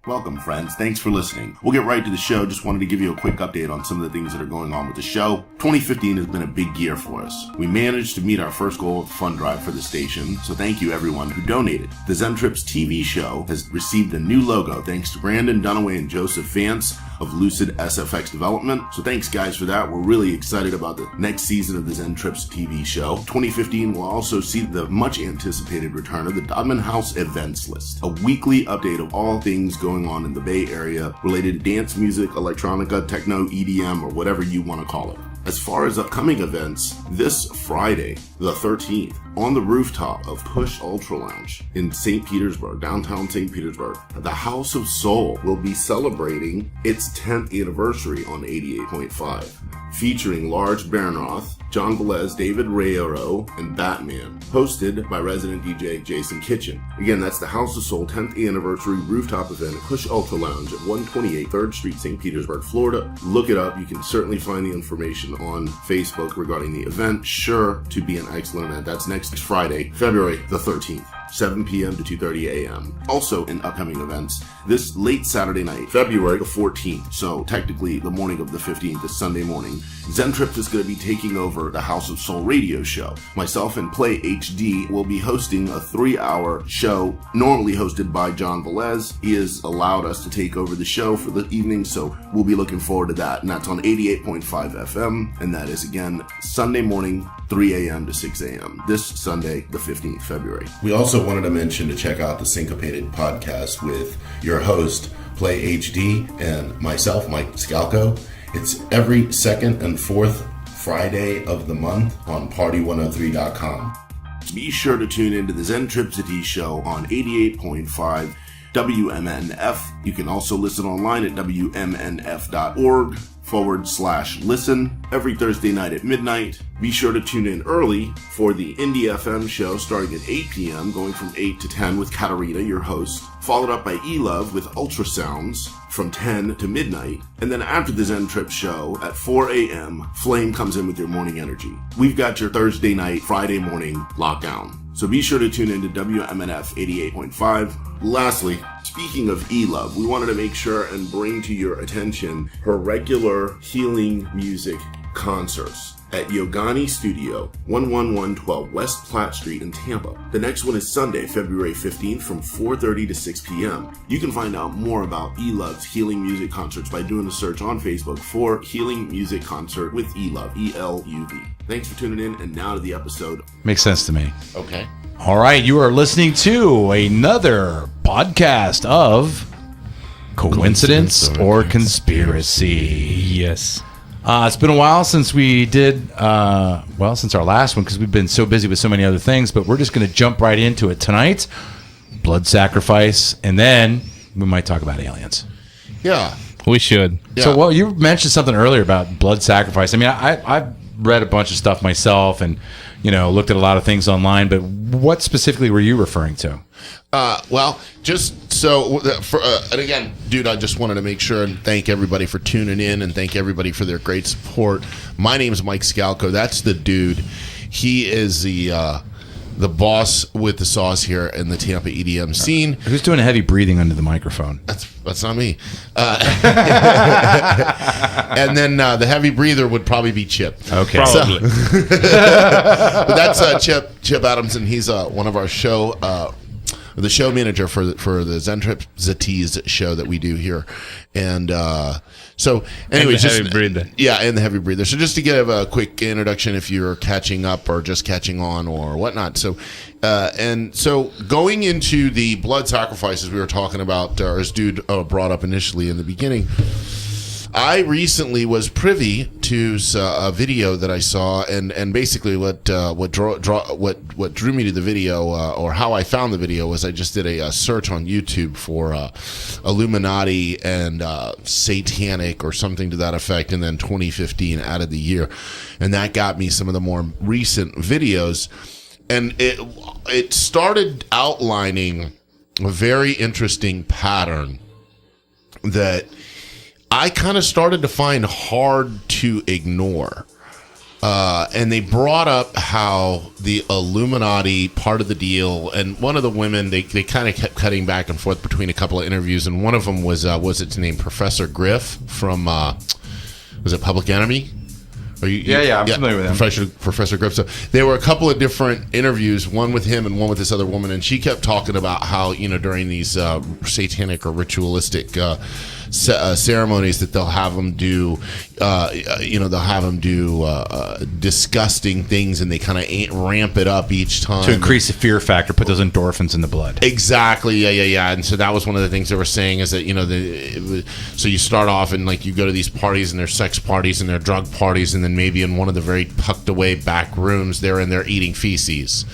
Welcome, friends. Thanks for listening. We'll get right to the show. Just wanted to give you a quick update on some of the things that are going on with the show. 2015 has been a big year for us. We managed to meet our first goal of the fund drive for the station, so thank you everyone who donated. The Zen Trips TV show has received a new logo thanks to Brandon Dunaway and Joseph Vance of Lucid SFX Development. So thanks guys for that. We're really excited about the next season of the Zen Trips TV show. 2015 will also see the much anticipated return of the Dodman House events list, a weekly update of all things going on in the Bay Area related to dance music, electronica, techno, EDM, or whatever you want to call it. As far as upcoming events, this Friday, the 13th, on the rooftop of Push Ultra Lounge in St. Petersburg, downtown St. Petersburg, the House of Soul will be celebrating its 10th anniversary on 88.5, featuring Large Baranroth, John Velez, David Rayero, and Batman, hosted by resident DJ Jason Kitchen. Again, that's the House of Soul 10th anniversary rooftop event at Push Ultra Lounge at 128 3rd Street, St. Petersburg, Florida. Look it up. You can certainly find the information on Facebook regarding the event. Sure to be an excellent event. That's next Friday, February the 13th. 7 p.m. to 2:30 a.m. Also in upcoming events, this late Saturday night, February the 14th, so technically the morning of the 15th is Sunday morning, Zen Trips is going to be taking over the House of Soul radio show. Myself and Play HD will be hosting a 3-hour show normally hosted by John Velez. He has allowed us to take over the show for the evening, so we'll be looking forward to that. And that's on 88.5 FM, and that is again Sunday morning, 3 a.m. to 6 a.m. this Sunday, the 15th February. We also wanted to mention to check out the Syncopated podcast with your host, Play HD, and myself, Mike Scalco. It's every second and fourth Friday of the month on Party103.com. Be sure to tune into the Zen Tripsity show on 88.5 WMNF. You can also listen online at WMNF.org/listen every Thursday night at midnight. Be sure to tune in early for the Indie FM show starting at 8 p.m., going from 8 to 10 with Katarina, your host, followed up by E-Love with Ultrasounds from 10 to midnight. And then after the Zen Trip show at 4 a.m., Flame comes in with your morning energy. We've got your Thursday night, Friday morning lockdown. So be sure to tune in to WMNF 88.5. Lastly, speaking of E-Love, we wanted to make sure and bring to your attention her regular healing music concerts at Yogani Studio, 11112 West Platte Street in Tampa. The next one is Sunday, February 15th from 4:30 to 6 p.m. You can find out more about E-Love's healing music concerts by doing a search on Facebook for Healing Music Concert with E-Love, E-L-U-V. Thanks for tuning in, and now to the episode. Makes sense to me. Okay. All right, you are listening to another podcast of Coincidence or Conspiracy. Yes. It's been a while since we did, since our last one, because we've been so busy with so many other things, but we're just going to jump right into it tonight. Blood sacrifice, and then we might talk about aliens. Yeah. We should. Yeah. So, well, you mentioned something earlier about blood sacrifice. I mean, I've read a bunch of stuff myself and, looked at a lot of things online, but what specifically were you referring to? Just so, and again, dude, I just wanted to make sure and thank everybody for tuning in and thank everybody for their great support. My name is Mike Scalco. That's the dude. He is the boss with the sauce here in the Tampa EDM scene. Who's doing a heavy breathing under the microphone? That's not me. And then the heavy breather would probably be Chip. Okay. Probably. But that's Chip Adamson. He's one of our show, the show manager for the Zen Trips show that we do here. And so anyway, and the heavy breather. Yeah, and the heavy breather. So just to give a quick introduction if you're catching up or just catching on or whatnot. So going into the blood sacrifices we were talking about, or as dude brought up initially in the beginning, I recently was privy to a video that I saw, and basically what drew me to the video, or how I found the video, was I just did a search on YouTube for Illuminati and satanic or something to that effect, and then 2015 added the year, and that got me some of the more recent videos, and it started outlining a very interesting pattern that I kind of started to find hard to ignore. And they brought up how the Illuminati part of the deal, and one of the women, they kind of kept cutting back and forth between a couple of interviews, and one of them was its name, Professor Griff from, was it Public Enemy? Yeah, I'm familiar with him. Professor Griff. So there were a couple of different interviews, one with him and one with this other woman, and she kept talking about how, during these satanic or ritualistic ceremonies that they'll have them do, disgusting things, and they kind of ramp it up each time to increase the fear factor, put those endorphins in the blood. Exactly. Yeah. And so that was one of the things they were saying is that so you start off and like you go to these parties and they're sex parties and they're drug parties, and then maybe in one of the very tucked away back rooms they're in there eating feces.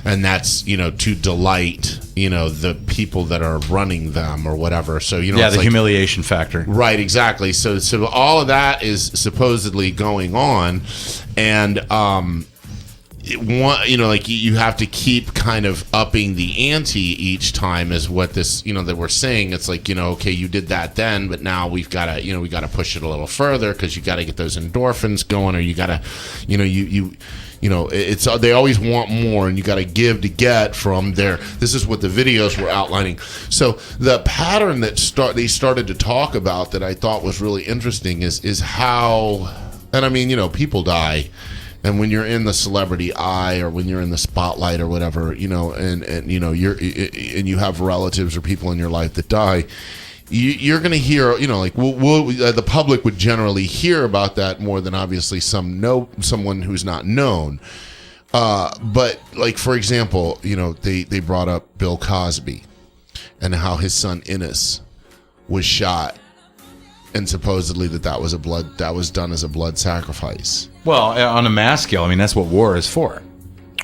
And that's, to delight, the people that are running them or whatever. So, the humiliation factor. Right, exactly. So all of that is supposedly going on. And, you have to keep kind of upping the ante each time is what this, that we're saying. It's like, okay, you did that then, but now we've got to, we got to push it a little further because you got to get those endorphins going, or you got to, it's they always want more, and you got to give to get from there. This is what the videos were outlining. So the pattern that they started to talk about that I thought was really interesting is how, and I mean, people die. And when you're in the celebrity eye, or when you're in the spotlight or whatever, and you have relatives or people in your life that die, you're going to hear, the public would generally hear about that more than obviously someone who's not known. But like, for example, they brought up Bill Cosby and how his son Ennis was shot, and supposedly that was done as a blood sacrifice. Well, on a mass scale, I mean, that's what war is for.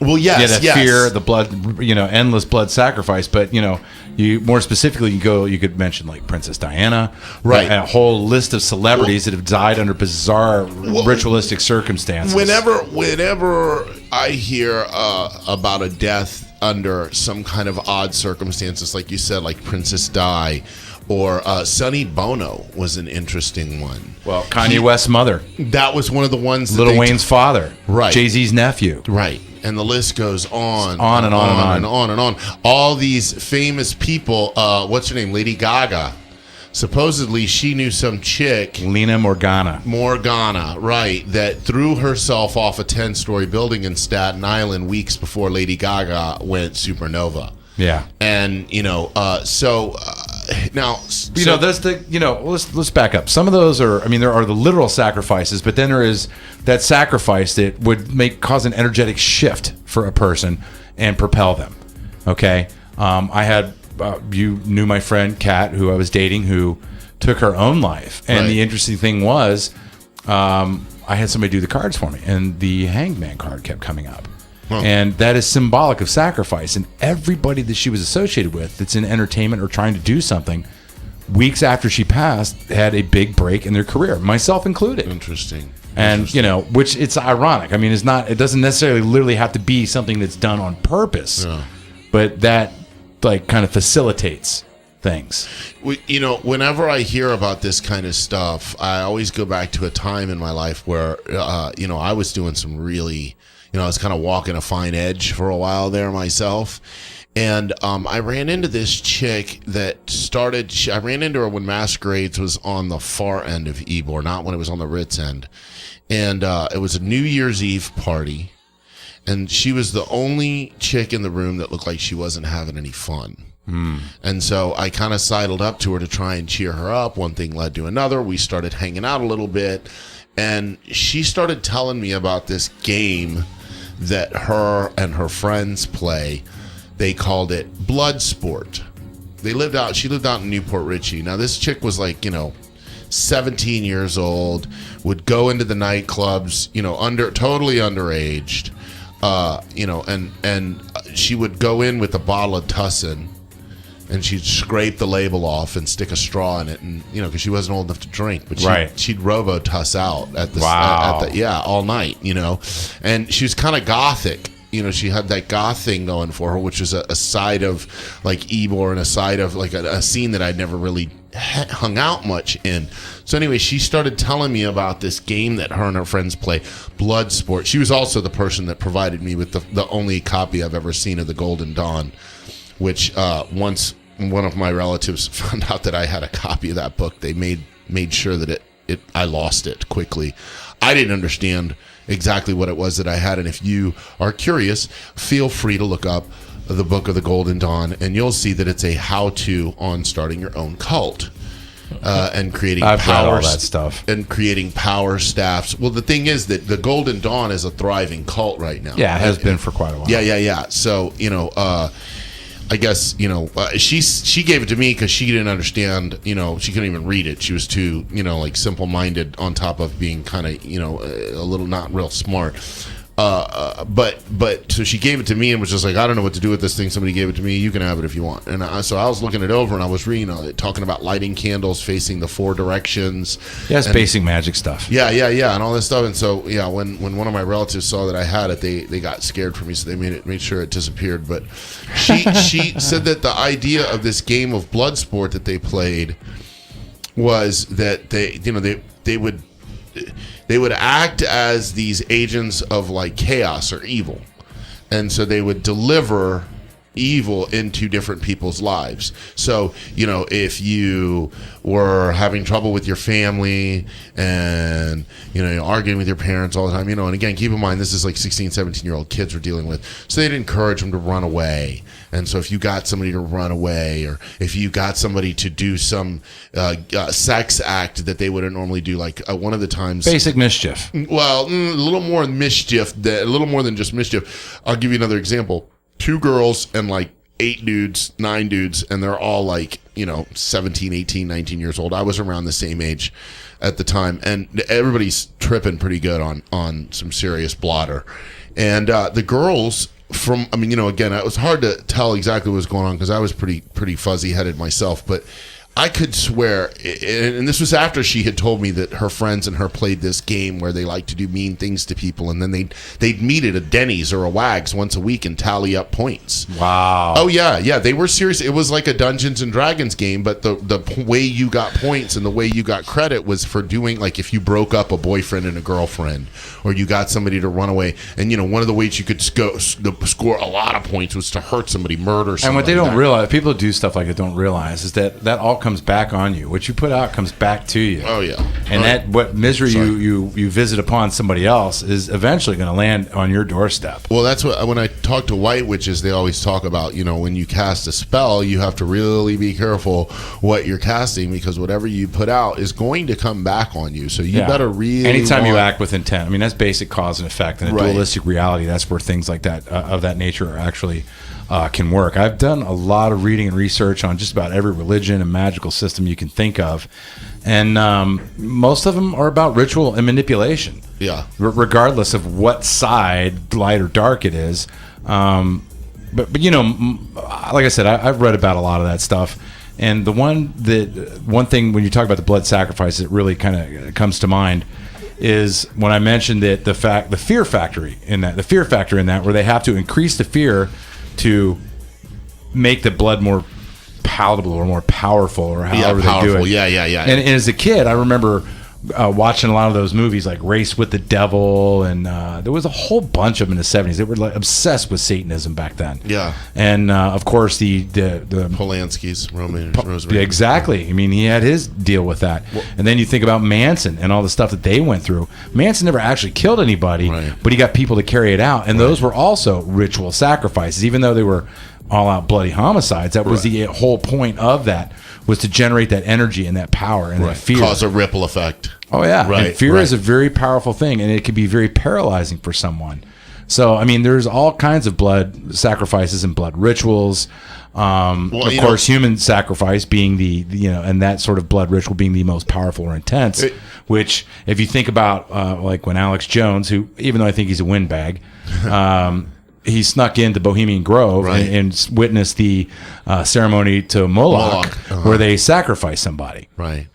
Well, yes, fear, the blood, endless blood sacrifice. But you more specifically, you could mention like Princess Diana, right? A whole list of celebrities that have died under bizarre ritualistic circumstances. Whenever I hear about a death under some kind of odd circumstances, like you said, like Princess Di. Or Sonny Bono was an interesting one. Well, Kanye West's mother. That was one of the ones. Lil Wayne's father. Right. Jay-Z's nephew. Right. And the list goes on. On and on and on. And on and on. All these famous people. What's her name? Lady Gaga. Supposedly she knew some chick. Lena Morgana. Right. That threw herself off a 10-story building in Staten Island weeks before Lady Gaga went supernova. Yeah. And, now, let's back up. Some of those are, there are the literal sacrifices, but then there is that sacrifice that would cause an energetic shift for a person and propel them. Okay. I had, you knew my friend Kat, who I was dating, who took her own life. And the interesting thing was, I had somebody do the cards for me, and the Hanged Man card kept coming up. And that is symbolic of sacrifice. And everybody that she was associated with that's in entertainment or trying to do something, weeks after she passed, had a big break in their career, myself included. Interesting. And, which it's ironic. I mean, it doesn't necessarily literally have to be something that's done on purpose, but that kind of facilitates things. Whenever I hear about this kind of stuff, I always go back to a time in my life where, I was doing some really... I was kind of walking a fine edge for a while there myself. And I ran into this chick I ran into her when Masquerades was on the far end of Ybor, not when it was on the Ritz end. And it was a New Year's Eve party. And she was the only chick in the room that looked like she wasn't having any fun. And so I kind of sidled up to her to try and cheer her up. One thing led to another. We started hanging out a little bit. And she started telling me about this game that her and her friends play. They called it Blood Sport. She lived out in Newport Richie. Now this chick was 17 years old, would go into the nightclubs, totally underaged, and she would go in with a bottle of Tussin, and she'd scrape the label off and stick a straw in it, and because she wasn't old enough to drink, but she'd robo-tuss out at the all night, and she was kind of gothic, she had that goth thing going for her, which is a side of like Ybor and a side of like a scene that I'd never really hung out much in. So anyway, she started telling me about this game that her and her friends play, Bloodsport. She was also the person that provided me with the only copy I've ever seen of the Golden Dawn, which once one of my relatives found out that I had a copy of that book, they made sure that I lost it quickly. I didn't understand exactly what it was that I had, and if you are curious, feel free to look up the Book of the Golden Dawn, and you'll see that it's a how-to on starting your own cult and creating I've read all power that stuff and creating power staffs. Well, the thing is that the Golden Dawn is a thriving cult right now. Yeah, it has been for quite a while. Yeah. So I guess she gave it to me because she didn't understand. She couldn't even read it. She was too like simple-minded, on top of being kind of a little not real smart. But so she gave it to me and was just like, I don't know what to do with this thing. Somebody gave it to me. You can have it if you want. And so I was looking it over, and I was reading talking about lighting candles facing the 4 directions. Yeah, it's basic magic stuff. Yeah, and all this stuff. And so when one of my relatives saw that I had it, they got scared for me, so they made sure it disappeared. But she said that the idea of this game of Bloodsport that they played was that they would act as these agents of like chaos or evil, and so they would deliver evil into different people's lives. So if you were having trouble with your family and you're arguing with your parents all the time, and again, keep in mind this is like 16-17-year-old kids we're dealing with, so they'd encourage them to run away. And so if you got somebody to run away, or if you got somebody to do some sex act that they wouldn't normally do, like one of the times, Basic mischief. well, a little more mischief, a little more than just mischief. I'll give you another example. 2 girls and like 8 dudes, 9 dudes, and they're all like 17, 18, 19 years old. I was around the same age at the time, and everybody's tripping pretty good on some serious blotter. And the girls again, it was hard to tell exactly what was going on because I was pretty fuzzy headed myself, but I could swear, and this was after she had told me that her friends and her played this game where they like to do mean things to people, and then they'd meet at a Denny's or a Wags once a week and tally up points. Wow. Oh yeah, they were serious. It was like a Dungeons and Dragons game, but the way you got points and the way you got credit was for doing, like, if you broke up a boyfriend and a girlfriend, or you got somebody to run away, and one of the ways you could score a lot of points was to hurt somebody, murder somebody. And what they don't realize, people who do stuff like it don't realize, is that all comes back on you. What you put out comes back to you. Oh yeah. And what misery you visit upon somebody else is eventually going to land on your doorstep. Well, that's what, when I talk to white witches, they always talk about, when you cast a spell, you have to really be careful what you're casting, because whatever you put out is going to come back on you. So you better really, anytime you act with intent, that's basic cause and effect. In a dualistic reality, that's where things like that of that nature are actually can work. I've done a lot of reading and research on just about every religion and magical system you can think of, and most of them are about ritual and manipulation. Yeah. Regardless of what side, light or dark, it is. But like I said, I've read about a lot of that stuff, and one thing when you talk about the blood sacrifice that really kind of comes to mind is when I mentioned that the fear factor in that, where they have to increase the fear to make the blood more palatable or more powerful, or however they do it. Yeah. And as a kid, I remember watching a lot of those movies like Race with the Devil, and there was a whole bunch of them in the 70s. They were like obsessed with Satanism back then. Yeah. And of course the Polanski's Rosemary. Yeah, exactly. He had his deal with that. Well, and then you think about Manson and all the stuff that they went through. Manson never actually killed anybody, but he got people to carry it out, and those were also ritual sacrifices, even though they were all-out bloody homicides. That was the whole point of that, was to generate that energy and that power and that fear. Cause a ripple effect. Oh, yeah. And fear is a very powerful thing, and it can be very paralyzing for someone. So, there's all kinds of blood sacrifices and blood rituals. Of course, human sacrifice being and that sort of blood ritual being the most powerful or intense, which, if you think about, like when Alex Jones, who, even though I think he's a windbag, he snuck into Bohemian Grove and witnessed the ceremony to Moloch, where they sacrificed somebody. Right.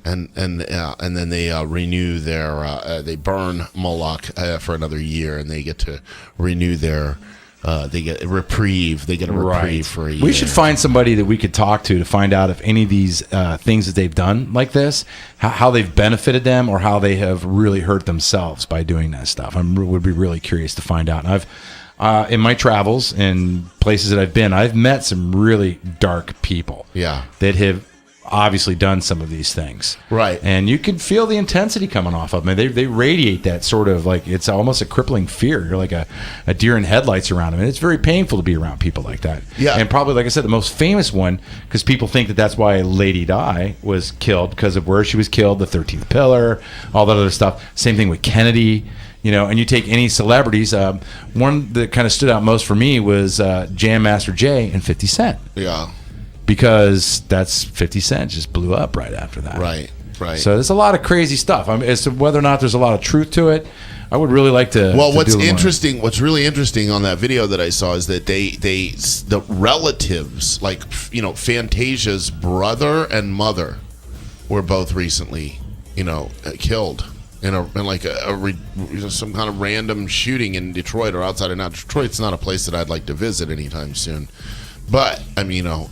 and then they renew their they burn Moloch for another year, and they get to renew their they get a reprieve. They get a reprieve for a year. We should find somebody that we could talk to find out if any of these things that they've done like this, how they've benefited them, or how they have really hurt themselves by doing that stuff. Would be really curious to find out. And I've in my travels and places that I've been, I've met some really dark people. Yeah. That have obviously done some of these things. Right. And you can feel the intensity coming off of them. They radiate that sort of like, it's almost a crippling fear. You're like a deer in headlights around them. And it's very painful to be around people like that. Yeah. And probably, like I said, the most famous one, because people think that that's why Lady Di was killed, because of where she was killed, the 13th pillar, all that other stuff. Same thing with Kennedy. You know, and you take any celebrities. One that kind of stood out most for me was Jam Master Jay and 50 Cent. Yeah. Because that's 50 Cent just blew up right after that. Right. So there's a lot of crazy stuff. I mean, as to whether or not there's a lot of truth to it, I would really like to. Well, to what's do interesting, what's really interesting on that video that I saw is that the relatives, like, you know, Fantasia's brother and mother, were both recently, you know, killed in some kind of random shooting in Detroit or outside of. Now, Detroit's not a place that I'd like to visit anytime soon. But I mean, you know,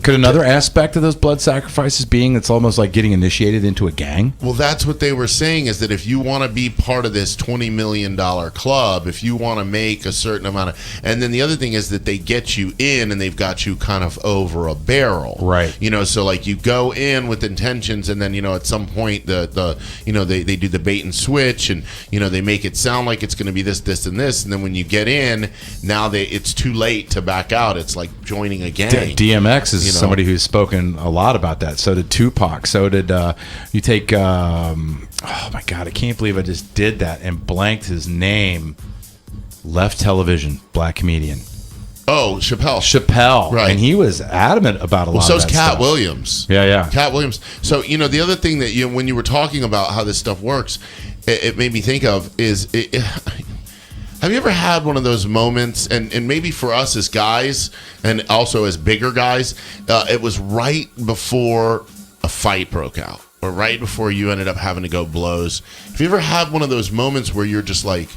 could another aspect of those blood sacrifices being it's almost like getting initiated into a gang? Well, that's what they were saying, is that if you want to be part of this $20 million club, if you want to make a certain amount of, and then the other thing is that they get you in and they've got you kind of over a barrel, right? You know, so like you go in with intentions, and then, you know, at some point the you know, they do the bait and switch, and, you know, they make it sound like it's going to be this and this, and then when you get in, now it's too late to back out. It's like joining a gang. DMX is, you know, somebody who's spoken a lot about that. So did Tupac. So did you take oh my God, I can't believe I just did that and blanked his name. Left Television, black comedian. Oh, Chappelle. Right. And he was adamant about a lot of that so's Cat stuff. Williams. Yeah. Cat Williams. So, you know, the other thing that, you know, when you were talking about how this stuff works, it made me think of is have you ever had one of those moments, and maybe for us as guys and also as bigger guys, it was right before a fight broke out, or right before you ended up having to go blows. Have you ever had one of those moments where you're just like,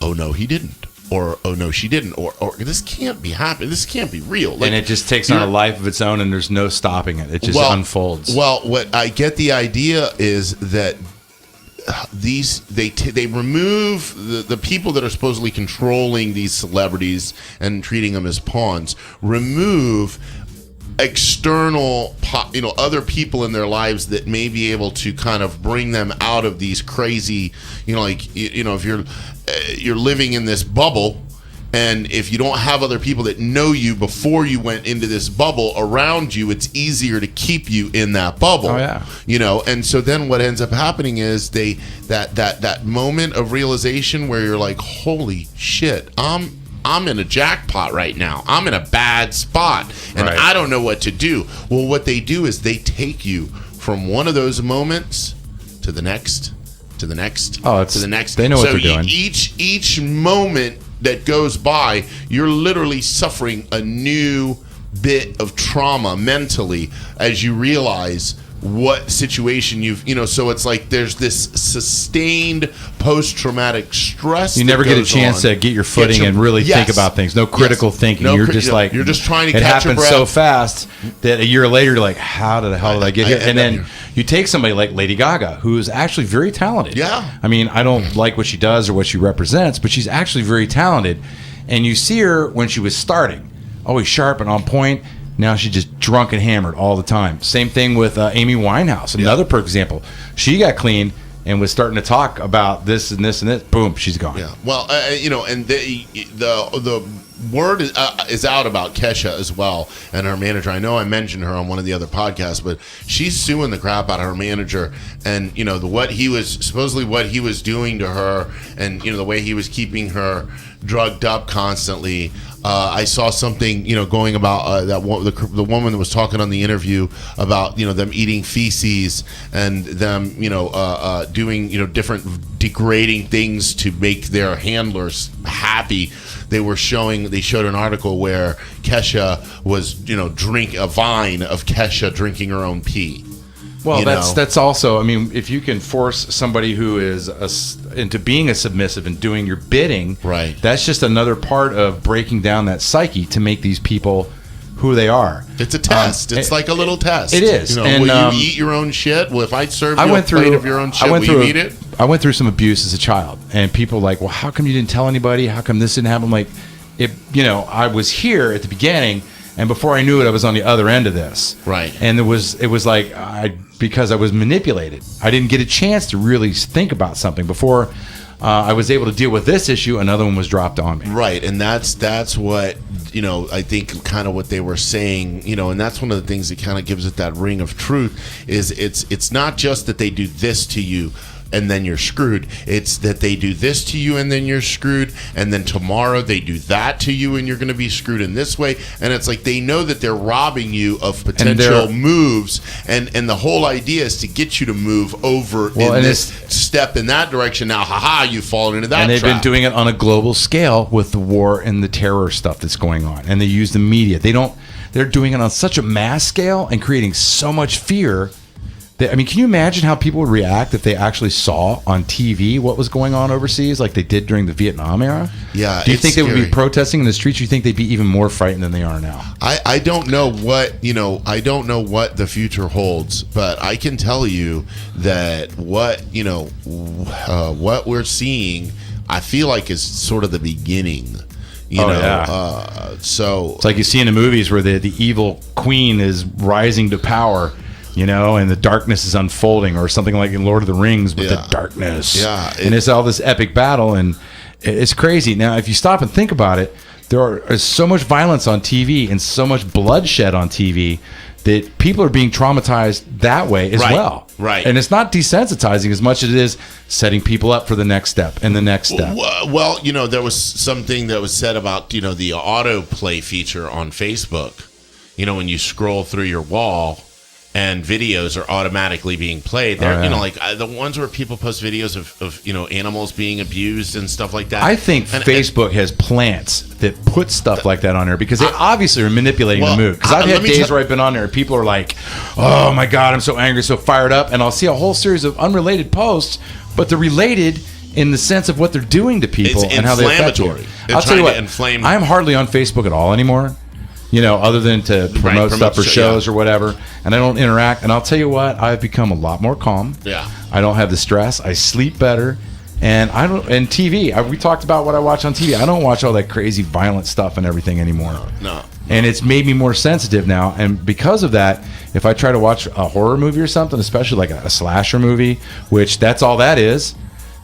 oh no, he didn't, or oh no, she didn't, or this can't be happening, this can't be real, like, and it just takes on a life of its own, and there's no stopping it. It just unfolds. Well, what I get the idea is that they remove the people that are supposedly controlling these celebrities and treating them as pawns, remove external, you know, other people in their lives that may be able to kind of bring them out of these crazy, you know, like, you know, if you're living in this bubble, and if you don't have other people that know you before you went into this bubble around you, it's easier to keep you in that bubble. Oh, yeah. You know, and so then what ends up happening is that moment of realization where you're like, holy shit, I'm in a jackpot right now. I'm in a bad spot, and right. I don't know what to do. Well, what they do is they take you from one of those moments to the next, to the next, to the next. They know what they're doing. Each moment that goes by, you're literally suffering a new bit of trauma mentally as you realize what situation so it's like there's this sustained post-traumatic stress. You never get a chance to get your footing and really think about things. No critical thinking. You're just like, you're just trying to it catch your happens breath so fast that a year later you're like, how the hell did I get here? And then you take somebody like Lady Gaga, who is actually very talented. Yeah. I mean, I don't like what she does or what she represents, but she's actually very talented. And you see her when she was starting, always sharp and on point. Now she's just drunk and hammered all the time. Same thing with Amy Winehouse, another perfect example. She got clean and was starting to talk about this and this and this. Boom, she's gone. Yeah. Well, and the word is out about Kesha as well, and her manager. I know I mentioned her on one of the other podcasts, but she's suing the crap out of her manager, and what he was doing to her, and the way he was keeping her drugged up constantly. I saw something, going about the woman that was talking on the interview about, them eating feces and them, doing, different degrading things to make their handlers happy. They showed an article where Kesha was, drink a vine of Kesha drinking her own pee. Well, you know? that's also. I mean, if you can force somebody who is into being a submissive and doing your bidding, Right. That's just another part of breaking down that psyche to make these people who they are. It's a test. It's like a little test. It is. You know, And, will you eat your own shit? Well, if I serve you a plate of your own shit, will you eat it? I went through some abuse as a child, and people were like, well, how come you didn't tell anybody? How come this didn't happen? I'm like, I was here at the beginning, and before I knew it, I was on the other end of this. Right. And it was like because I was manipulated. I didn't get a chance to really think about something before I was able to deal with this issue. Another one was dropped on me. Right, and that's what I think kind of what they were saying, and that's one of the things that kind of gives it that ring of truth. Is it's not just that they do this to you and then you're screwed. It's that they do this to you and then you're screwed, and then tomorrow they do that to you and you're going to be screwed in this way. And it's like they know that they're robbing you of potential moves, and the whole idea is to get you to move over in this step in that direction. Now, you've fallen into that. And they've trap. been doing it on a global scale with the war and the terror stuff that's going on. And they use the media. They're doing it on such a mass scale and creating so much fear. Can you imagine how people would react if they actually saw on TV what was going on overseas, like they did during the Vietnam era? Yeah. Do you think they would scary. be protesting in the streets? Or do you think they'd be even more frightened than they are now? I don't know what I don't know what the future holds, but I can tell you that what we're seeing, I feel like is sort of the beginning. So it's like you see in the movies where the evil queen is rising to power. And the darkness is unfolding, or something like in Lord of the Rings with the darkness. Yeah. And it's all this epic battle, and it's crazy. Now, if you stop and think about it, there is so much violence on TV and so much bloodshed on TV that people are being traumatized that way as well. Right. And it's not desensitizing as much as it is setting people up for the next step and the next step. Well, there was something that was said about, the autoplay feature on Facebook. When you scroll through your wall and videos are automatically being played. They're, like the ones where people post videos of animals being abused and stuff like that. I think Facebook has plants that put stuff like that on there because they obviously are manipulating the mood. Because I've had days where I've been on there and people are like, oh my God, I'm so angry, so fired up. And I'll see a whole series of unrelated posts, but they're related in the sense of what they're doing to people and how they affect you. I'll tell you what, I'm hardly on Facebook at all anymore. Other than to promote stuff or shows or whatever, and I don't interact. And I'll tell you what, I've become a lot more calm. Yeah, I don't have the stress. I sleep better, and I don't. And TV, we talked about what I watch on TV. I don't watch all that crazy violent stuff and everything anymore. No. And it's made me more sensitive now. And because of that, if I try to watch a horror movie or something, especially like a slasher movie, which that's all that is.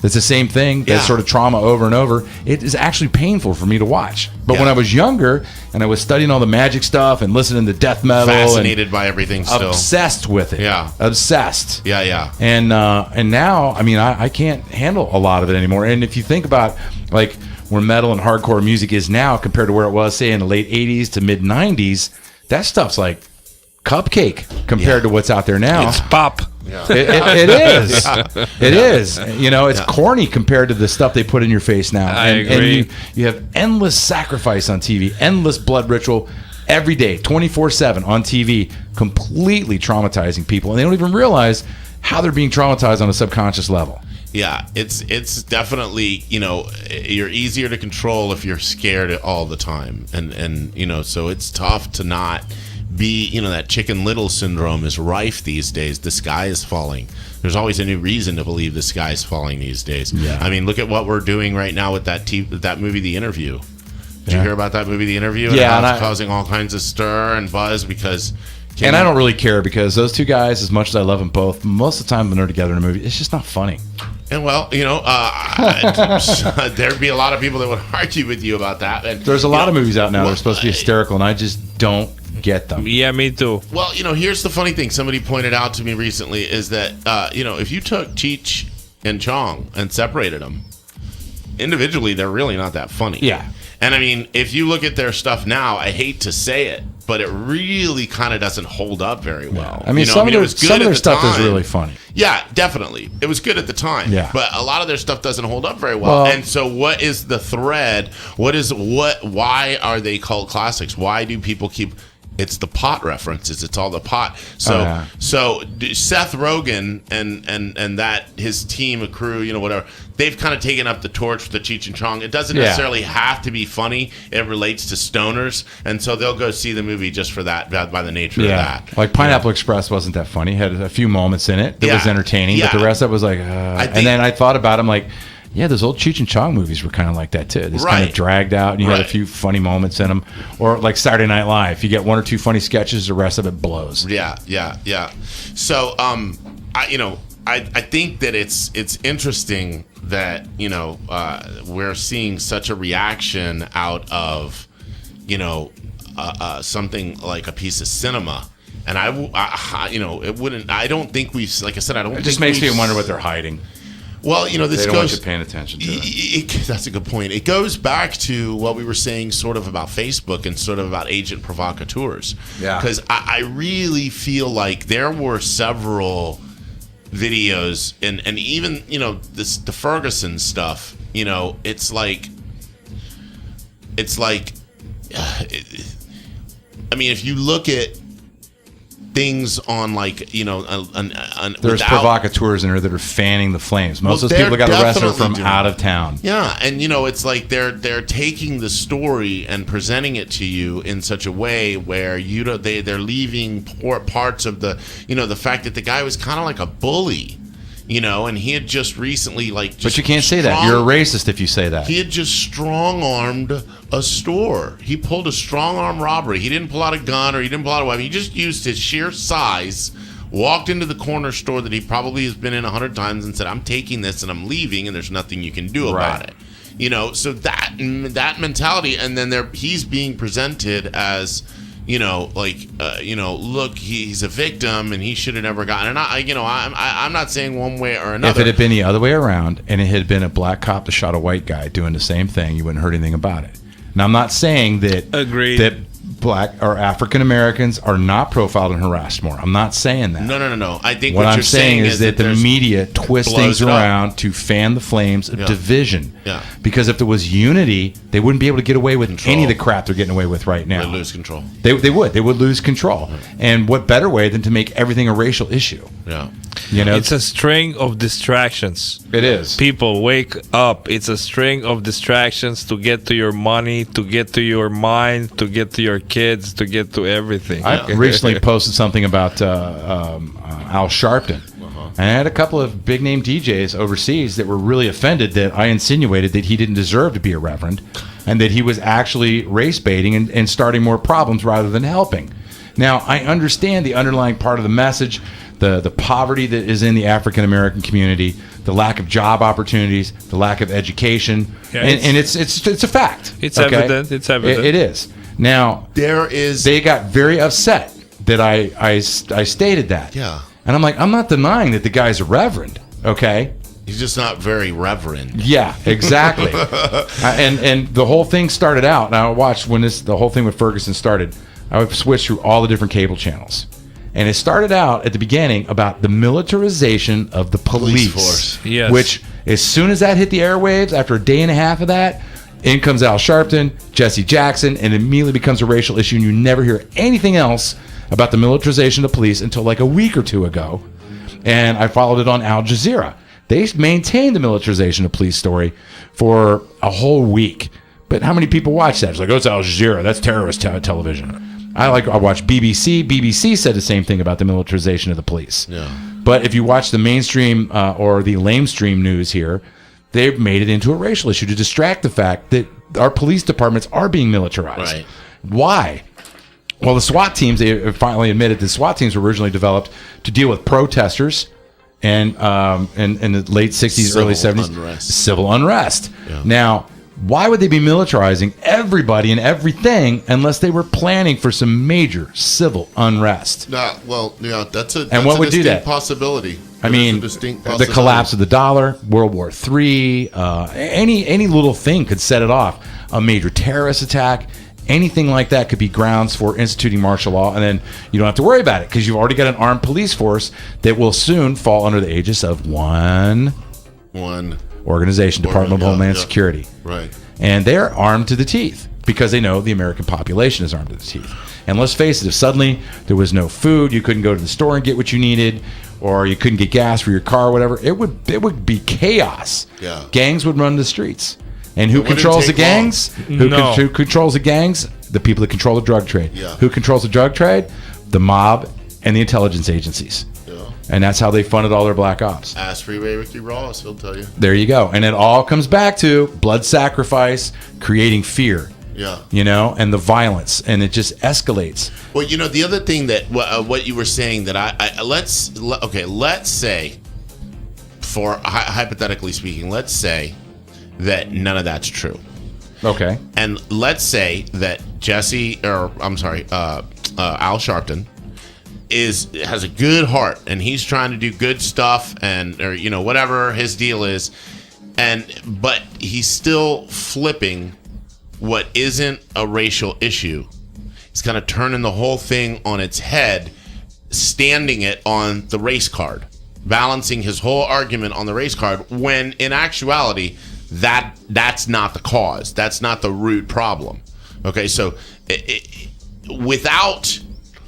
It's the same thing. That sort of trauma over and over. It is actually painful for me to watch. But when I was younger and I was studying all the magic stuff and listening to death metal, fascinated by everything, still obsessed with it. Yeah, obsessed. Yeah. And now, I can't handle a lot of it anymore. And if you think about like where metal and hardcore music is now compared to where it was, say, in the late '80s to mid '90s, that stuff's like cupcake compared to what's out there now. It's pop. Yeah. It is. It is. It's corny compared to the stuff they put in your face now. I agree. And you have endless sacrifice on TV, endless blood ritual every day, 24/7 on TV, completely traumatizing people. And they don't even realize how they're being traumatized on a subconscious level. Yeah, it's definitely, you're easier to control if you're scared all the time. And so it's tough to not be, that Chicken Little syndrome is rife these days. The sky is falling. There's always a new reason to believe the sky is falling these days. Yeah. Look at what we're doing right now with that movie, The Interview. Did you hear about that movie, The Interview? Yeah, and it's causing all kinds of stir and buzz because. I don't really care because those two guys, as much as I love them both, most of the time when they're together in a movie, it's just not funny. And well, there'd be a lot of people that would argue with you about that. And there's a lot of movies out now that are supposed to be hysterical, and I just don't get them. Yeah, me too. Well, here's the funny thing. Somebody pointed out to me recently is that, if you took Cheech and Chong and separated them, individually, they're really not that funny. Yeah. And if you look at their stuff now, I hate to say it, but it really kind of doesn't hold up very well. Some of their stuff is really funny. Yeah, definitely. It was good at the time. Yeah. But a lot of their stuff doesn't hold up very well. And so what is the thread? Why are they cult classics? Why do people keep it's the pot references. It's all the pot. So Seth Rogen and that his team, a crew, whatever, they've kind of taken up the torch for the Cheech and Chong. It doesn't necessarily have to be funny. It relates to stoners, and so they'll go see the movie just for that, by the nature of that. Like Pineapple Express wasn't that funny. It had a few moments in it that was entertaining, but the rest of it was like, and then I thought about it, I'm like, yeah, those old Cheech and Chong movies were kind of like that too. Just kind of dragged out, and you had a few funny moments in them. Or like Saturday Night Live, you get one or two funny sketches, the rest of it blows. Yeah. So, I think that it's interesting that we're seeing such a reaction out of something like a piece of cinema. And it wouldn't. I don't think we've. Like I said, I don't. It just makes me wonder what they're hiding. Well, this they don't goes. want you paying attention to it. That's a good point. It goes back to what we were saying, sort of about Facebook and sort of about agent provocateurs. Yeah. Because I really feel like there were several videos, and even the Ferguson stuff. It's like. I mean, if you look at things on there's provocateurs in there that are fanning the flames. Most of those people that got arrested are from out of town. Yeah, and it's like they're taking the story and presenting it to you in such a way where they're leaving parts of the the fact that the guy was kind of like a bully. And he had just recently but you can't say that. You're a racist if you say that. He had just strong-armed a store. He pulled a strong-arm robbery. He didn't pull out a gun or he didn't pull out a weapon. He just used his sheer size, walked into the corner store that he probably has been in 100 times and said, I'm taking this and I'm leaving and there's nothing you can do about it. So that mentality, and then he's being presented as look, he's a victim and he should have never gotten. And I'm not saying one way or another. If it had been the other way around and it had been a black cop that shot a white guy doing the same thing, you wouldn't heard anything about it. Now, I'm not saying that black or African Americans are not profiled and harassed more. I'm not saying that. No. I think what I'm saying is that the media twists things around to fan the flames of division. Yeah. Because if there was unity, they wouldn't be able to get away with any of the crap they're getting away with right now. They'd lose control. They would lose control. And what better way than to make everything a racial issue? Yeah. It's a string of distractions. It is. People, wake up. It's a string of distractions to get to your money, to get to your mind, to get to your kids, to get to everything. I recently posted something about Al Sharpton. And I had a couple of big name DJs overseas that were really offended that I insinuated that he didn't deserve to be a reverend and that he was actually race baiting and starting more problems rather than helping. Now, I understand the underlying part of the message, the poverty that is in the African American community, the lack of job opportunities, the lack of education, and it's a fact. It's evident. It's evident. It is. Now, they got very upset that I stated that. Yeah. And I'm like, I'm not denying that the guy's a reverend, okay? He's just not very reverend. Yeah, exactly. And the whole thing started out, and I watched when the whole thing with Ferguson started, I would switch through all the different cable channels. And it started out at the beginning about the militarization of the police force. Yes. Which, as soon as that hit the airwaves, after a day and a half of that, in comes Al Sharpton, Jesse Jackson, and it immediately becomes a racial issue, and you never hear anything else about the militarization of police until like a week or two ago. And I followed it on Al Jazeera. They maintained the militarization of police story for a whole week. But how many people watch that? It's like, oh, it's Al Jazeera. That's terrorist television. I watch BBC. BBC said the same thing about the militarization of the police. Yeah. But if you watch the mainstream or the lamestream news here, they've made it into a racial issue to distract the fact that our police departments are being militarized. Right. Why? Well, the SWAT teams, they finally admitted the SWAT teams were originally developed to deal with protesters and in the late 60s, early 70s, civil unrest. Yeah. Now, why would they be militarizing everybody and everything unless they were planning for some major civil unrest? That's a what would do that? Possibility. I mean, the collapse of the dollar, World War III, any little thing could set it off. A major terrorist attack, anything like that could be grounds for instituting martial law, and then you don't have to worry about it because you've already got an armed police force that will soon fall under the aegis of one organization, Department of Homeland Security. Right. And they're armed to the teeth because they know the American population is armed to the teeth. And let's face it, if suddenly there was no food, you couldn't go to the store and get what you needed, or you couldn't get gas for your car or whatever, it would be chaos. Yeah. Gangs would run the streets. And who wouldn't controls the take long. gangs? No. Who controls the gangs? The people that control the drug trade. Yeah. Who controls the drug trade? The mob and the intelligence agencies. Yeah. And that's how they funded all their black ops. Ask Freeway Ricky Ross, he'll tell you. There you go. And it all comes back to blood sacrifice, creating fear, Yeah. and the violence. And it just escalates. Well, the other thing that what you were saying that let's say, for hypothetically speaking, let's say that none of that's true. Okay. And let's say that Al Sharpton has a good heart and he's trying to do good stuff or whatever his deal is, but he's still flipping what isn't a racial issue. He's kind of turning the whole thing on its head, standing it on the race card, balancing his whole argument on the race card, when in actuality that's not the cause. That's not the root problem. Okay, so without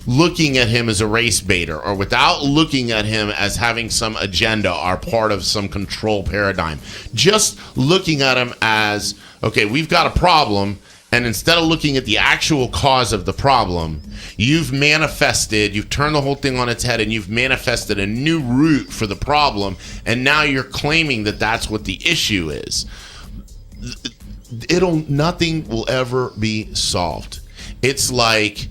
looking at him as a race baiter, or without looking at him as having some agenda or part of some control paradigm, just looking at him as, okay, we've got a problem, and instead of looking at the actual cause of the problem, you've turned the whole thing on its head, and you've manifested a new root for the problem, and now you're claiming that that's what the issue is. Nothing will ever be solved. It's like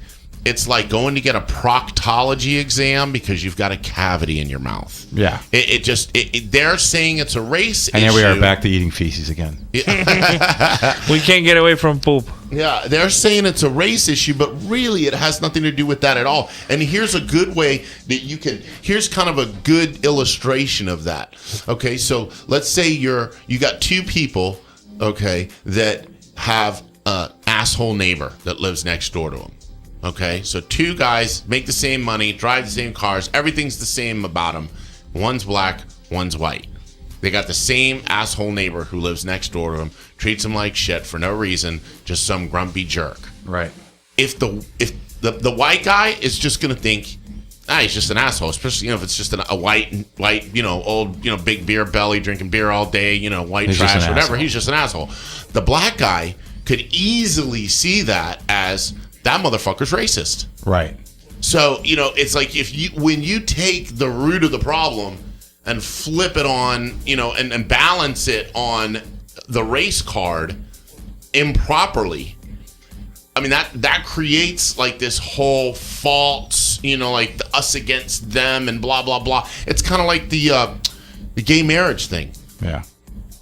going to get a proctology exam because you've got a cavity in your mouth. Yeah. They're saying it's a race issue. And here we are back to eating feces again. We can't get away from poop. Yeah, they're saying it's a race issue, but really it has nothing to do with that at all. And here's a good way that here's kind of a good illustration of that. Okay, so let's say you got two people, okay, that have an asshole neighbor that lives next door to them. Okay, so two guys make the same money, drive the same cars, everything's the same about them. One's black, one's white. They got the same asshole neighbor who lives next door to them, treats them like shit for no reason, just some grumpy jerk. Right. If the white guy is just gonna think, he's just an asshole, especially if it's just a white, old, big beer belly, drinking beer all day, white He's trash, whatever. asshole. He's just an asshole. The black guy could easily see that as, that motherfucker's racist. Right. So, it's like when you take the root of the problem and flip it on, and balance it on the race card improperly, I mean, that creates like this whole false, like the us against them and blah, blah, blah. It's kind of like the gay marriage thing. Yeah.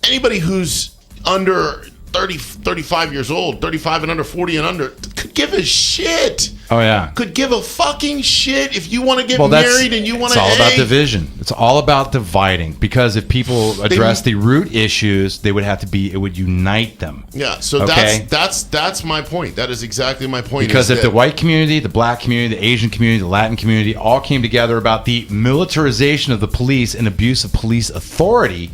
Anybody who's under 30, 35 years old, 35 and under, 40 and under, could give a shit. Oh, yeah. Could give a fucking shit if you want to get married and you want to. It's all about division. It's all about dividing, because if people address the root issues, it would unite them. Yeah, so Okay? that's my point. That is exactly my point. Because if the white community, the black community, the Asian community, the Latin community all came together about the militarization of the police and abuse of police authority,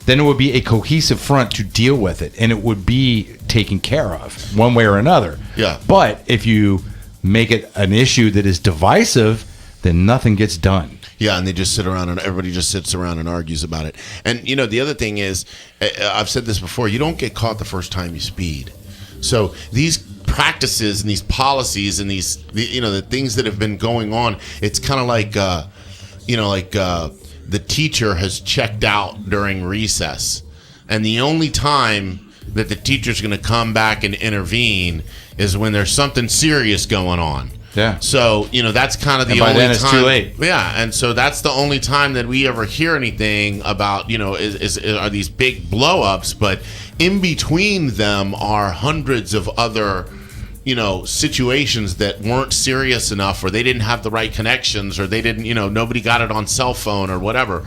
then it would be a cohesive front to deal with it, and it would be taken care of one way or another. Yeah. But if you make it an issue that is divisive, then nothing gets done. Yeah, and they just sit around and everybody just sits around and argues about it. And, the other thing is, I've said this before, you don't get caught the first time you speed. So these practices and these policies and the things that have been going on, it's kind of like, the teacher has checked out during recess. And the only time that the teacher's going to come back and intervene is when there's something serious going on. Yeah. So, that's kind of the And by only then it's time. too late. Yeah, and so that's the only time that we ever hear anything about, are these big blow-ups, but in between them are hundreds of other, situations that weren't serious enough, or they didn't have the right connections, or they didn't, nobody got it on cell phone or whatever.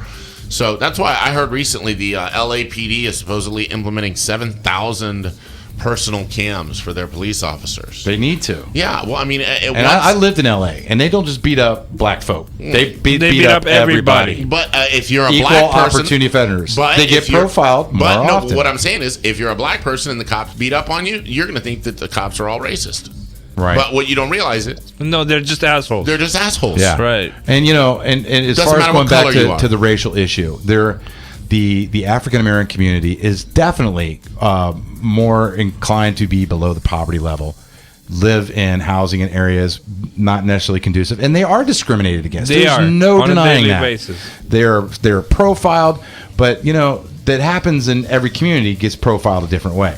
So that's why I heard recently the LAPD is supposedly implementing 7,000 personal cams for their police officers. They need to. Yeah, well, I mean, I lived in LA, and they don't just beat up black folk. They beat up everybody. But if you're a Equal black person, opportunity offenders. but They get if you're- profiled more But no, often. what I'm saying is, if you're a black person and the cops beat up on you, you're going to think that the cops are all racist. Right. But what you don't realize is No, they're just assholes. they're just assholes. Yeah. Right. And and as Doesn't far as matter going what back color you are. to the racial issue, the African American community is definitely more inclined to be below the poverty level, live in housing in areas not necessarily conducive, and they are discriminated against. They There's are, no on a denying daily that. basis. They're profiled, but that happens in every community. Gets profiled a different way.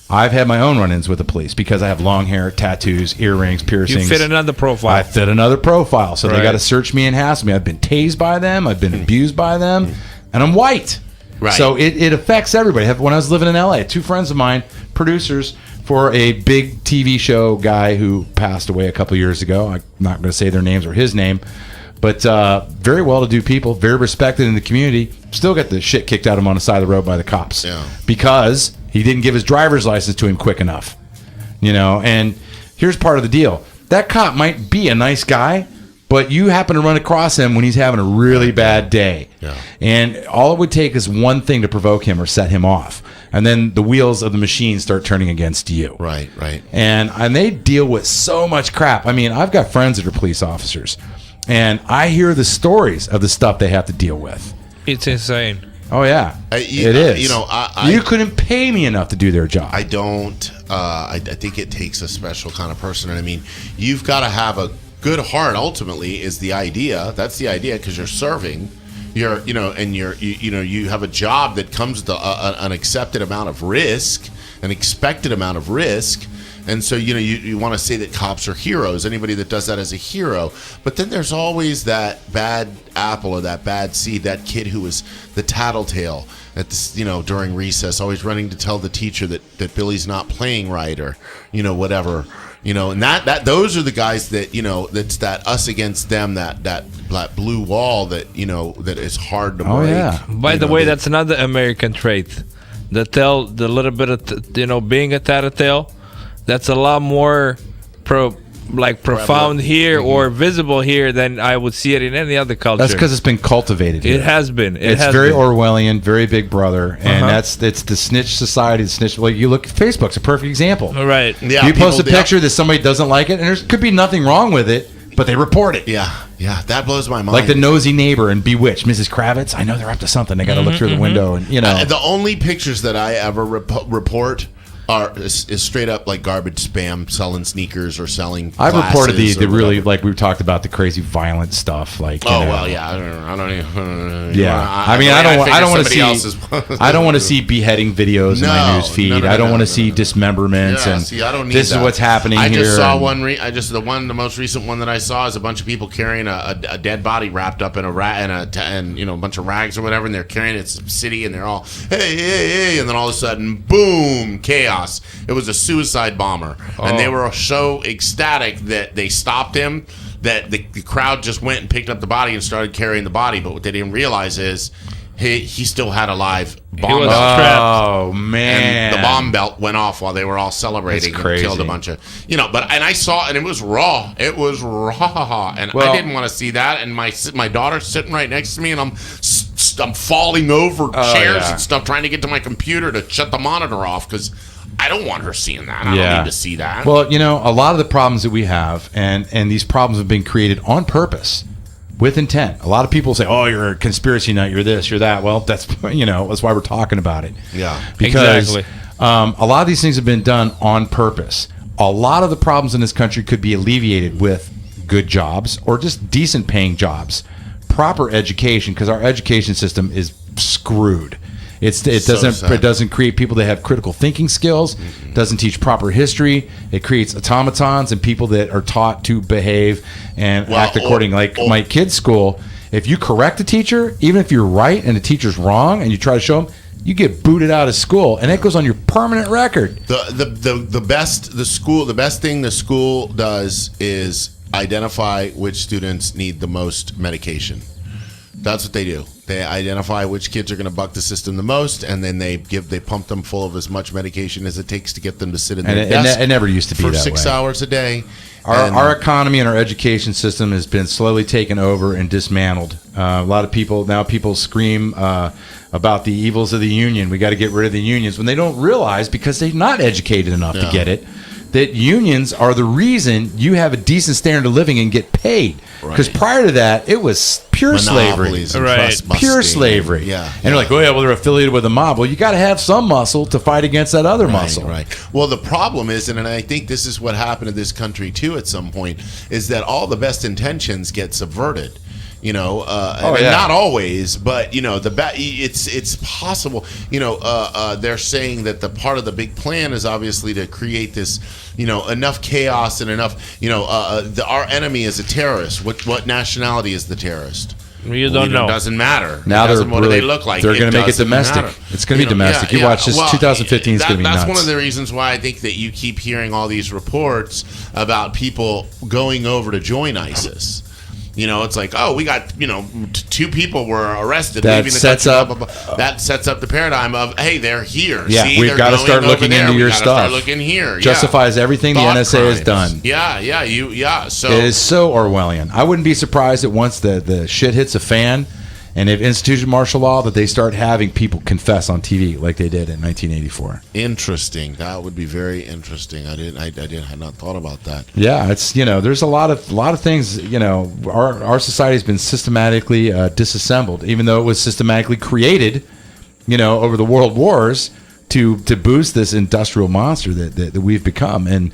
I've had my own run-ins with the police because I have long hair, tattoos, earrings, You piercings. fit another profile. I fit another profile, so they Right. got to search me and hassle me. I've been tased by them. I've been abused by them, and I'm white. Right. So it affects everybody. When I was living in LA, two friends of mine, producers for a big TV show guy who passed away a couple years ago. I'm not going to say their names or his name, but very well-to-do people, very respected in the community. Still got the shit kicked out of him on the side of the road by the cops because he didn't give his driver's license to him quick enough. And here's part of the deal. That cop might be a nice guy, but you happen to run across him when he's having a really bad day. Yeah. And all it would take is one thing to provoke him or set him off. And then the wheels of the machine start turning against you. Right. And they deal with so much crap. I mean, I've got friends that are police officers, and I hear the stories of the stuff they have to deal with. It's insane. Oh, yeah. It is. You couldn't pay me enough to do their job. I don't. I think it takes a special kind of person, and I mean, you've got to have a good heart. Ultimately, is the idea. That's the idea, because you're serving. You have a job that comes with an accepted amount of risk, an expected amount of risk. And so, you want to say that cops are heroes. Anybody that does that is a hero. But then there's always that bad apple or that bad seed, that kid who was the tattletale at this, during recess, always running to tell the teacher that Billy's not playing right, or, whatever. And that those are the guys that, that's that us against them, that blue wall that, that is hard to break. Yeah. By the way, that's another American trait. The little bit of, being a tattletale, that's a lot more profound here or visible here than I would see it in any other culture. That's because it's been cultivated here. It has been. It's very Orwellian, very Big Brother, and it's the snitch society. The snitch. Well, you look. Facebook's a perfect example. Right. Yeah, You post a people- picture that somebody doesn't like it, and there could be nothing wrong with it, but they report it. Yeah, that blows my mind. Like the nosy neighbor in Bewitched, Mrs. Kravitz. I know they're up to something. They got to look through the window, and the only pictures that I ever report is straight up like garbage spam, selling sneakers or selling I've reported glasses the or really, whatever. like we talked about, the crazy violent stuff. Like, yeah, I don't even. Yeah, I mean, I don't want to see. I don't want to see beheading videos in my news feed. I don't want to see dismemberments and see, I don't need this that. is what's happening I here. just saw and- the most recent one that I saw is a bunch of people carrying a dead body wrapped up in a bunch of rags or whatever, and they're carrying it to the city, and they're all hey, and then all of a sudden, boom, chaos. It was a suicide bomber, and they were so ecstatic that they stopped him, that the crowd just went and picked up the body and started carrying the body. But what they didn't realize is he still had a live bomb was belt. trapped. Oh man, And the bomb belt went off while they were all celebrating That's and crazy. killed a bunch of, and I saw, and it was raw. It was raw. And Well- I didn't want to see that. And my daughter's sitting right next to me, and I'm falling over chairs yeah. and stuff, trying to get to my computer to shut the monitor off, because I don't want her seeing that. I don't need to see that. Well, a lot of the problems that we have, and these problems have been created on purpose, with intent. A lot of people say, "Oh, you're a conspiracy nut. You're this. You're that." Well, that's that's why we're talking about it. Yeah. because Exactly. a lot of these things have been done on purpose. A lot of the problems in this country could be alleviated with good jobs or just decent paying jobs, proper education, because our education system is screwed. It doesn't create people that have critical thinking skills. Doesn't teach proper history. It creates automatons and people that are taught to behave and act according. Like my kid's school, if you correct a teacher, even if you're right and the teacher's wrong, and you try to show them, you get booted out of school, and it goes on your permanent record. The best thing the school does is identify which students need the most medication. That's what they do. They identify which kids are going to buck the system the most, and then they pump them full of as much medication as it takes to get them to sit in their desk It never used to be for that 6 way. hours a day. Our economy and our education system has been slowly taken over and dismantled. A lot of people scream about the evils of the union. We got to get rid of the unions when they don't realize, because they're not educated enough to get it, that unions are the reason you have a decent standard of living and get paid. Because prior to that, it was pure slavery. Monopolies and Right. trust Pure busting. slavery. Yeah. And you're like, oh, yeah, well, they're affiliated with a mob. Well, you got to have some muscle to fight against that other muscle. Right. Well, the problem is, and I think this is what happened to this country too at some point, is that all the best intentions get subverted. You know, and yeah. not always, but you know, it's possible. You know, they're saying that the part of the big plan is obviously to create this, you know, enough chaos and enough. You know, our enemy is a terrorist. What nationality is the terrorist? You don't know. It doesn't matter. Now It doesn't- they're what do really- they look like? they're gonna make it doesn't domestic. matter. It's gonna be domestic. You watch this, 2015 is gonna be That's nuts. one of the reasons why I think that you keep hearing all these reports about people going over to join ISIS. You know, it's like, oh, we got, you know, 2 people were arrested. That leaving the sets country, up- blah, blah, blah. That sets up the paradigm of, hey, they're here. Yeah, See, we've they're got to going start over looking there. into We your gotta stuff. Start looking here. Justifies everything the Thought NSA has crimes. done. Yeah. So It is so Orwellian. I wouldn't be surprised that once the shit hits a fan, and if institution martial law, that they start having people confess on TV like they did in 1984. interesting. That would be very interesting. I had not thought about that. Yeah, it's, you know, there's a lot of things. You know, our society has been systematically disassembled, even though it was systematically created, you know, over the world wars to boost this industrial monster that we've become. And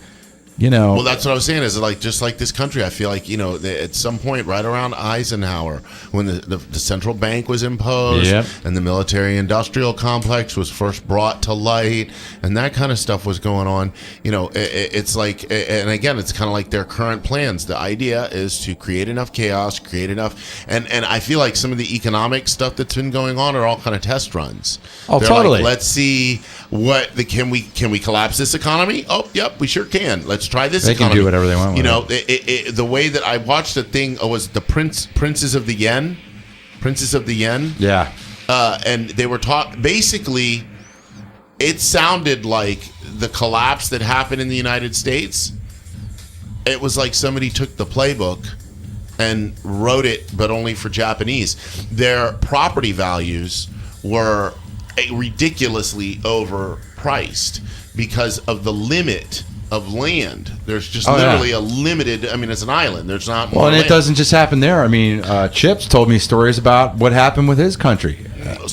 you know, Well, that's what I was saying. Is like just like this country, I feel like, you know, at some point right around Eisenhower, when the central bank was imposed, Yep. and the military-industrial complex was first brought to light, and that kind of stuff was going on. You know, it's like, and again, it's kind of like their current plans. The idea is to create enough chaos, create enough, and I feel like some of the economic stuff that's been going on are all kind of test runs. Oh, They're totally. Like, let's see can we collapse this economy? Oh, yep, we sure can. Let's try this. They can economy. do whatever they want with You know, the way that I watched the thing was the Princes of the Yen. Princes of the Yen. yeah. And they were basically, it sounded like the collapse that happened in the United States. It was like somebody took the playbook and wrote it, but only for Japanese. Their property values were ridiculously overpriced because of the limit of land. There's just literally a limited. I mean, it's an island. There's not more Well, and land. it doesn't just happen there. I mean, Chips told me stories about what happened with his country.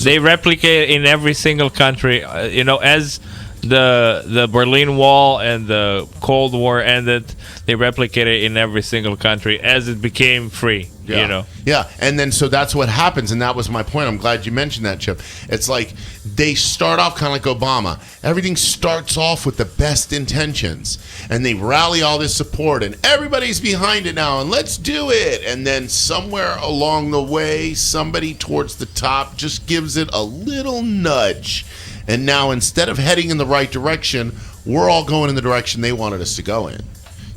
They replicate in every single country. You know, as the Berlin Wall and the Cold War ended, they replicated in every single country as it became free. Yeah. You know, Yeah, and then so that's what happens, and that was my point. I'm glad you mentioned that, Chip. It's like they start off kind of like Obama. Everything starts off with the best intentions, and they rally all this support, and everybody's behind it now, and let's do it. And then somewhere along the way, somebody towards the top just gives it a little nudge, and now instead of heading in the right direction, we're all going in the direction they wanted us to go in.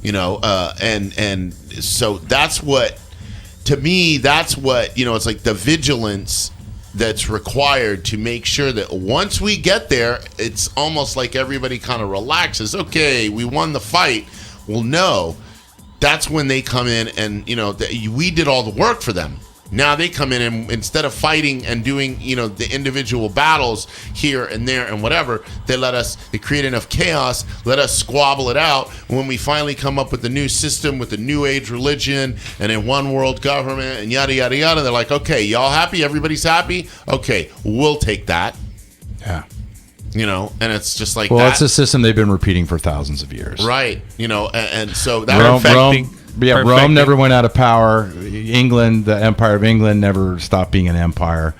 You know, and so that's what. To me, that's what, you know, it's like the vigilance that's required to make sure that once we get there, it's almost like everybody kind of relaxes. Okay, we won the fight. Well, no, that's when they come in and, you know, we did all the work for them. Now they come in and instead of fighting and doing, you know, the individual battles here and there and whatever, they create enough chaos, let us squabble it out. When we finally come up with a new system with a new age religion and a one world government and yada, yada, yada, they're like, okay, y'all happy? Everybody's happy? Okay, we'll take that. Yeah. You know, and it's just like Well, that. that's a system they've been repeating for thousands of years. Right. You know, and so that Perfecting. Rome never went out of power. England, the Empire of England, never stopped being an empire.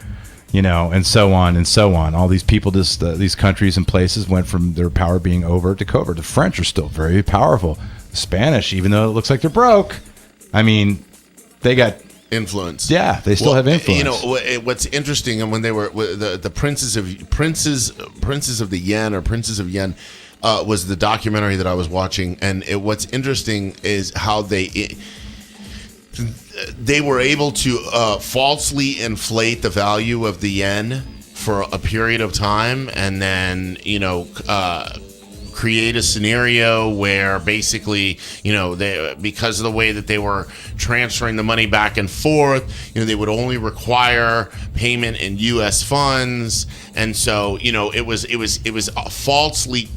You know, and so on and so on. All these people, these countries and places went from their power being overt to covert. The French are still very powerful. The Spanish, even though it looks like they're broke, I mean, they got influence. Yeah, they still have influence. You know what's interesting, and when they were the princes of the Yen or Princes of Yen was the documentary that I was watching, and what's interesting is how they were able to falsely inflate the value of the yen for a period of time, and then create a scenario where basically, because of the way that they were transferring the money back and forth, they would only require payment in U.S. funds, and so it was falsely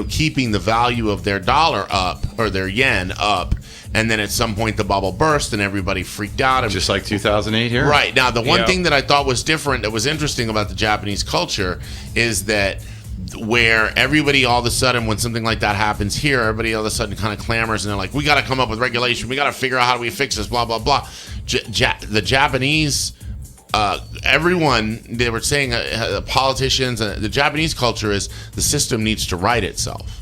keeping the value of their dollar up or their yen up. And then at some point the bubble burst and everybody freaked out. And Just like 2008 here. right. Now, the one Yeah. thing that I thought was different, that was interesting about the Japanese culture is that where everybody all of a sudden, when something like that happens here, everybody all of a sudden kind of clamors and they're like, we got to come up with regulation. We got to figure out how do we fix this, blah, blah, blah. The Japanese, everyone, they were saying, politicians, the Japanese culture is the system needs to right itself.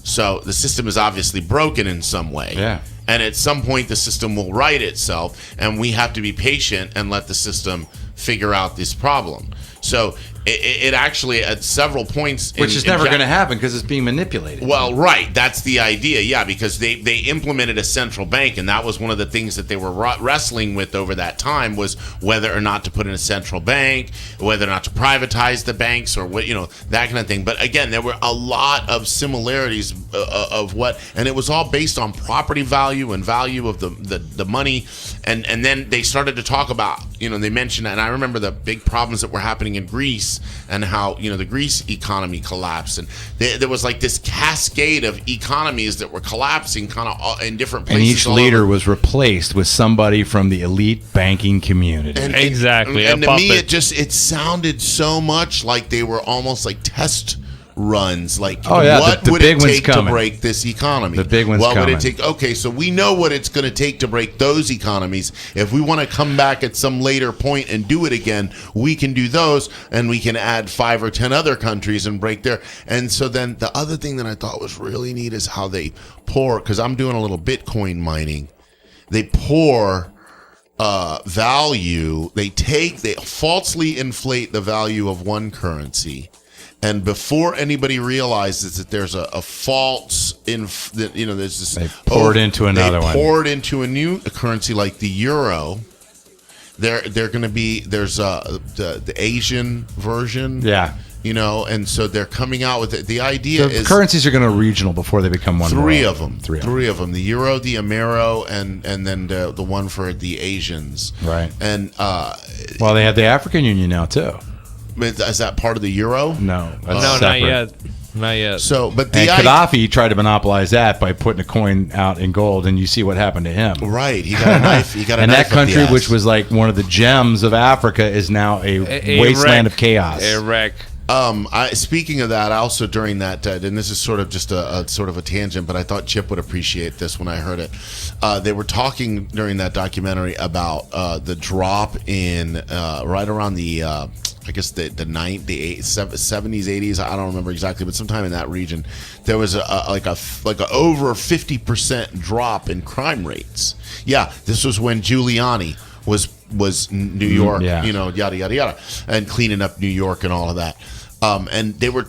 So the system is obviously broken in some way. Yeah. And at some point, the system will right itself, and we have to be patient and let the system figure out this problem. So it actually, at several points... Which is never going to happen because it's being manipulated. Well, right. That's the idea, yeah, because they implemented a central bank, and that was one of the things that they were wrestling with over that time was whether or not to put in a central bank, whether or not to privatize the banks, or what, that kind of thing. But again, there were a lot of similarities of what, and it was all based on property value and value of the money, and then they started to talk about, they mentioned, and I remember the big problems that were happening in Greece and how the Greece economy collapsed, and there was like this cascade of economies that were collapsing kind of in different places. And each leader was replaced with somebody from the elite banking community. Exactly. And a to me, puppet. it sounded so much like they were almost like test runs. Like, the would big it one's take to coming. break this economy? The big one's what coming. would it take? Okay, so we know what it's going to take to break those economies. If we want to come back at some later point and do it again, we can do those, and we can add 5 or 10 other countries and break there. And so then the other thing that I thought was really neat is how they pour, because I'm doing a little Bitcoin mining. They pour value. They falsely inflate the value of one currency. And before anybody realizes that there's a false, there's this. They pour it into another one. They pour it into a new currency like the euro. They're going to be, there's the Asian version. Yeah. And so they're coming out with it. The idea The is currencies are going to regional before they become one. three world. of them. Three of them. The euro, the Amero, and then the one for the Asians. Right. And Well, they have the African Union now too. is that part of the euro? No, that's No, not separate. yet. Not yet. So, but And the Gaddafi tried to monopolize that by putting a coin out in gold, and you see what happened to him. right, he got a knife. He got a And knife that country, up the which ass. was like one of the gems of Africa, is now a wasteland wreck. of chaos. A wreck. Speaking of that, also during that, and this is sort of just a sort of a tangent, but I thought Chip would appreciate this when I heard it. They were talking during that documentary about the drop in right around the I guess the 70s, 80s. I don't remember exactly, but sometime in that region, there was a over 50% drop in crime rates. Yeah, this was when Giuliani was New York, yeah. Yada yada yada, and cleaning up New York and all of that. And they were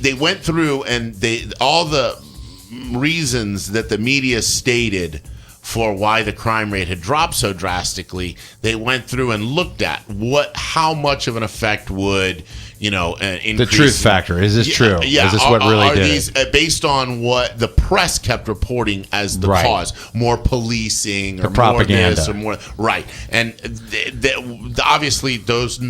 they went through and all the reasons that the media stated for why the crime rate had dropped so drastically. They went through and looked at how much of an effect would increase. The truth factor. Is this true? Yeah, Is this what really are did these it? based on what the press kept reporting as the Right. cause? More policing, or propaganda. more this, or more right? And obviously those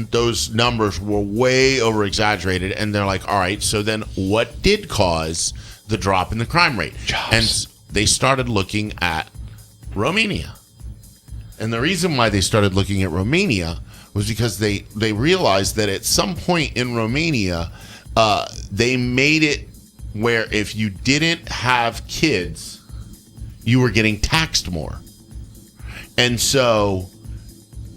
numbers were way over exaggerated. And they're like, all right, so then what did cause the drop in the crime rate? Jobs. And they started looking at Romania. And the reason why they started looking at Romania was because they realized that at some point in Romania, they made it where if you didn't have kids, you were getting taxed more. And so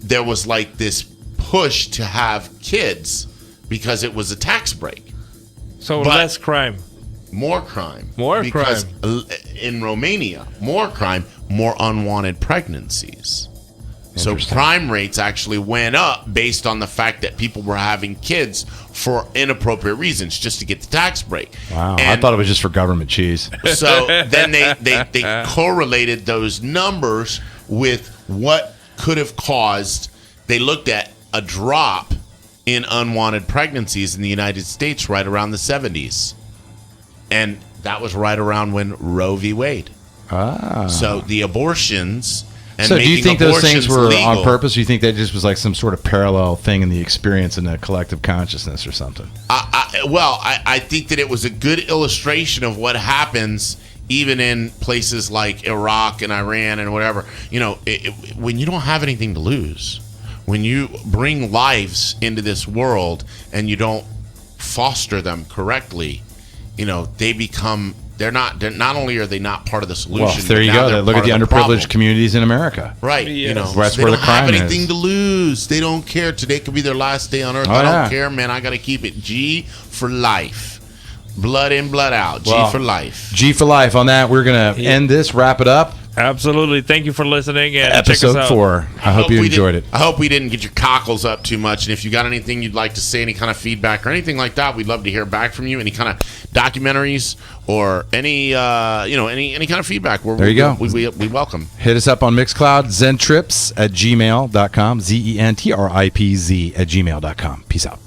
there was like this push to have kids because it was a tax break. So But- less crime. More crime. More because in Romania, more crime, more unwanted pregnancies. So crime rates actually went up based on the fact that people were having kids for inappropriate reasons, just to get the tax break. Wow, I And thought it was just for government cheese. so then they correlated those numbers with what could have caused. They looked at a drop in unwanted pregnancies in the United States right around the 70s. And that was right around when Roe v. Wade. So the abortions and So do you making think those things abortions were on legal. purpose? Or you think that just was like some sort of parallel thing in the experience in the collective consciousness or something? I think that it was a good illustration of what happens even in places like Iraq and Iran and whatever. You know, when you don't have anything to lose, when you bring lives into this world and you don't foster them correctly, you know, they're not only are they not part of the solution. Well, there but you now go. they're Look at part the of underprivileged problem. communities in America. Right, Yes. you know, That's they where the don't have crime anything is. to lose. They don't care. Today could be their last day on earth. Oh, I don't yeah. care, man. I got to keep it G for life, blood in, blood out. G Well, for life. G for life. On that, we're gonna end this. Wrap it up. Absolutely. Thank you for listening. And check us Episode out. 4. I hope you we enjoyed didn't- it. I hope we didn't get your cockles up too much. And if you got anything you'd like to say, any kind of feedback or anything like that, we'd love to hear back from you. Any kind of documentaries or any any kind of feedback. There you go. We welcome. Hit us up on Mixcloud, zentrips@gmail.com, ZENTRIPZ@gmail.com. Peace out.